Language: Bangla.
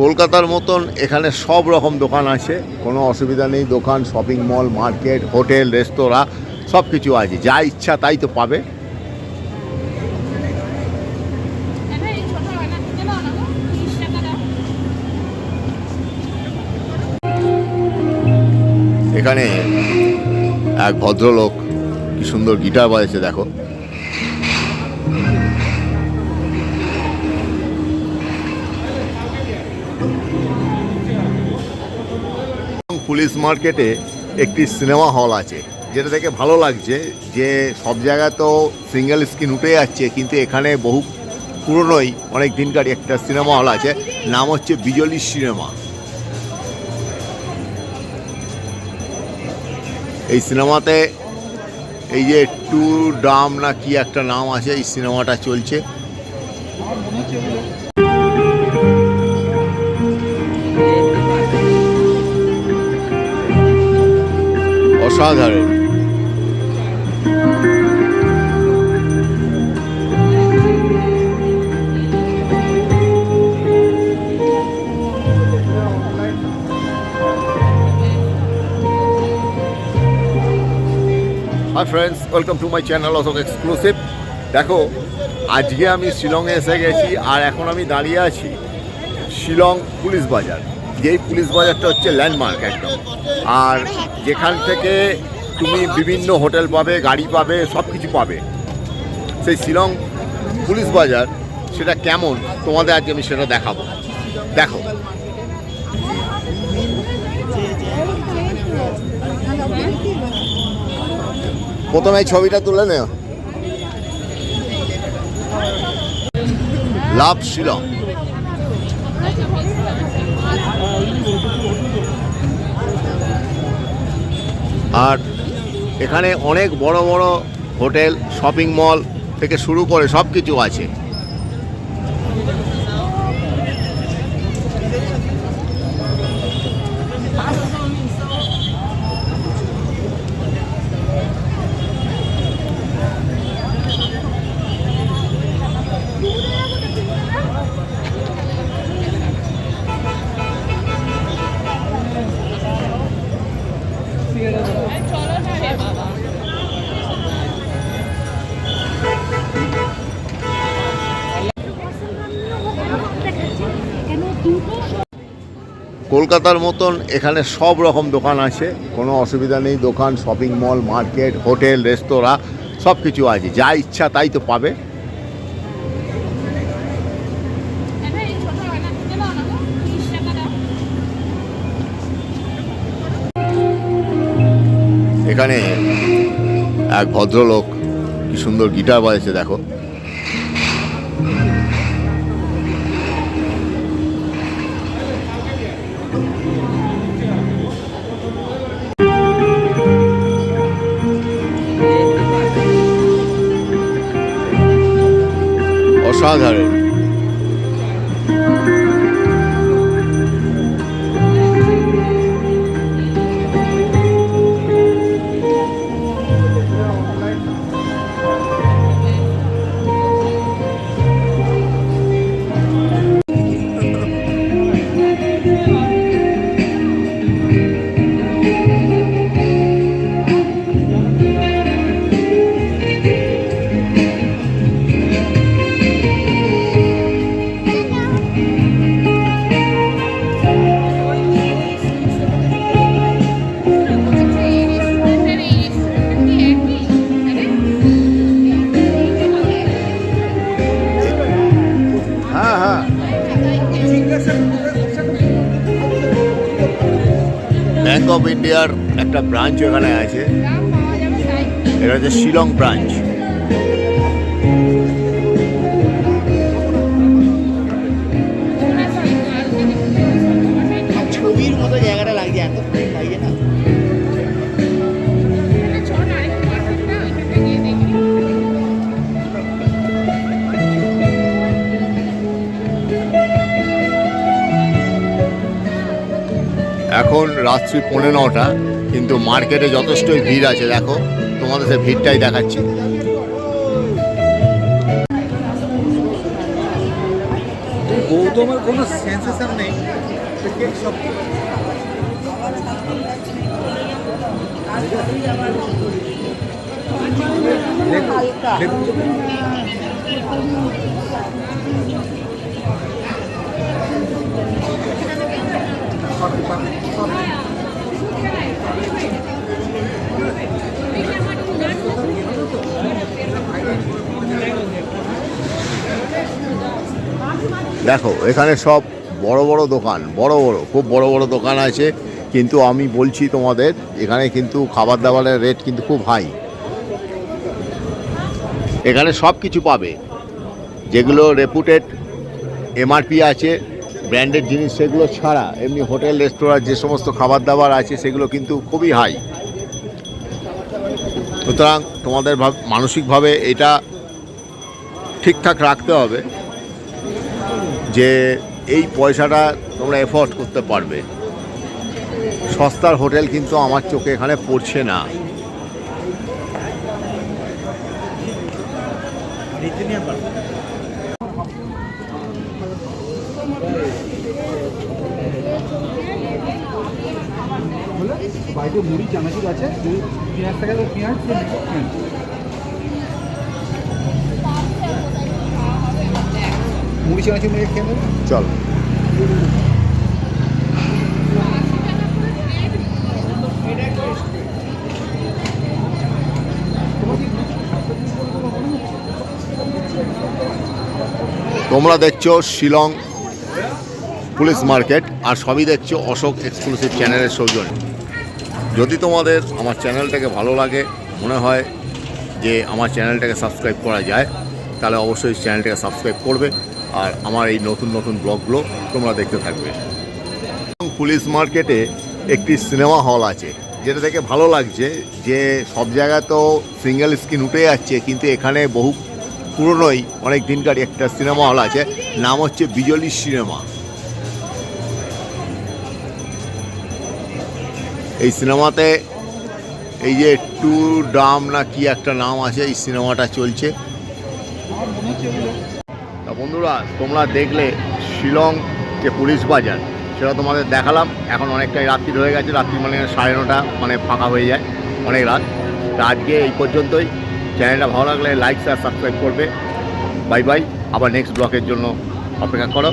কলকাতার মতন এখানে সব রকম দোকান আছে, কোনো অসুবিধা নেই। দোকান, শপিং মল, মার্কেট, হোটেল, রেস্তোরাঁ সব কিছু আছে। যা ইচ্ছা তাই তো পাবে। এখানে এক ভদ্রলোক কি সুন্দর গিটার বাজাচ্ছে দেখো। পুলিশ মার্কেটে একটি সিনেমা হল আছে, যেটা দেখে ভালো লাগছে যে সব জায়গায় তো সিঙ্গেল স্ক্রিন উঠে যাচ্ছে, কিন্তু এখানে বহু পুরনোই অনেক দিনকার একটা সিনেমা হল আছে, নাম হচ্ছে বিজলি সিনেমা। এই সিনেমাতে এই যে টু ডাম না কি একটা নাম আছে, এই সিনেমাটা চলছে। অসাধারণ। Hi friends, welcome to my channel Ashok exclusive. দেখো, আজকে আমি শিলংয়ে এসে গেছি, আর এখন আমি দাঁড়িয়ে আছি শিলং পুলিশ বাজার। যেই পুলিশ বাজারটা হচ্ছে ল্যান্ডমার্ক একদম, আর যেখান থেকে তুমি বিভিন্ন হোটেল পাবে, গাড়ি পাবে, সব কিছু পাবে। সেই শিলং পুলিশ বাজার সেটা কেমন তোমাদের আজকে আমি সেটা দেখাবো। দেখো, প্রথমে এই ছবিটা তুলে নেও। লাভ শিলং। আর এখানে অনেক বড় বড় হোটেল, শপিং মল থেকে শুরু করে সব কিছু আছে। কলকাতার মতন এখানে সব রকম দোকান আছে, কোনো অসুবিধা নেই। দোকান, শপিং মল, মার্কেট, হোটেল, রেস্তোরাঁ সব কিছু আছে। যা ইচ্ছা তাই তো পাবে। এখানে এক ভদ্রলোক কি সুন্দর গিটার বাজাচ্ছে দেখো। অসাধারণ। ব্যাংক অফ ইন্ডিয়ার একটা ব্রাঞ্চ এখানে আছে, এটা হচ্ছে শিলং ব্রাঞ্চ। ছবির মতো জায়গাটা লাগছে, এত লাগে না। এখন রাত্রি 9:30, কিন্তু মার্কেটে যথেষ্টই ভিড় আছে। দেখো, তোমাদের সে ভিড়টাই দেখাচ্ছি। গৌতমের কোনো সেন্সেশন নেই কেক সব দেখো এখানে সব বড় বড় দোকান, খুব বড় বড় দোকান আছে, কিন্তু আমি বলছি তোমাদের এখানে কিন্তু খাবার দাবারের রেট কিন্তু খুব হাই। এখানে সব কিছু পাবে, যেগুলো রেপুটেড এমআরপি আছে ব্র্যান্ডেড জিনিস, সেগুলো ছাড়া এমনি হোটেল রেস্তোরাঁ যে সমস্ত খাবার দাবার আছে সেগুলো কিন্তু খুবই হাই। সুতরাং তোমাদের মানসিকভাবে এটা ঠিকঠাক রাখতে হবে যে এই পয়সাটা তোমরা এফোর্ড করতে পারবে। সস্তার হোটেল কিন্তু আমার চোখে এখানে পড়ছে না। বাড়িতে মুড়ি চানাচুর আছে, যদি পেঁয়াজ থাকে তো পেঁয়াজ, মুড়ি চানাচুর মেরে খেয়ে নেবে। চল তোমরা দেখছো শিলং পুলিশ মার্কেট, আর সবই দেখছো অশোক এক্সক্লুসিভ চ্যানেলের সৌজন্যে। যদি তোমাদের আমার চ্যানেলটাকে ভালো লাগে, মনে হয় যে আমার চ্যানেলটাকে সাবস্ক্রাইব করা যায়, তাহলে অবশ্যই চ্যানেলটাকে সাবস্ক্রাইব করবে আর আমার এই নতুন নতুন ব্লগগুলো তোমরা দেখতে থাকবে। পুলিশ মার্কেটে একটি সিনেমা হল আছে, যেটা দেখে ভালো লাগছে যে সব জায়গায় তো সিঙ্গেল স্ক্রিন উঠে যাচ্ছে, কিন্তু এখানে বহু পুরনোই অনেক দিনকার একটা সিনেমা হল আছে, নাম হচ্ছে বিজলি সিনেমা। এই সিনেমাতে এই যে টু ডাম না কি একটা নাম আছে, এই সিনেমাটা চলছে। তা বন্ধুরা, তোমরা দেখলে শিলং যে পুলিশ বাজার, সেটা তোমাদের দেখালাম। এখন অনেকটাই রাত্রি হয়ে গেছে, রাত্রি মানে 9:30, মানে ফাঁকা হয়ে যায় অনেক রাত। তা আজকে এই পর্যন্তই। চ্যানেলটা ভালো লাগলে লাইক শেয়ার সাবস্ক্রাইব করবে। বাই বাই, আবার নেক্সট ব্লগের জন্য অপেক্ষা করো।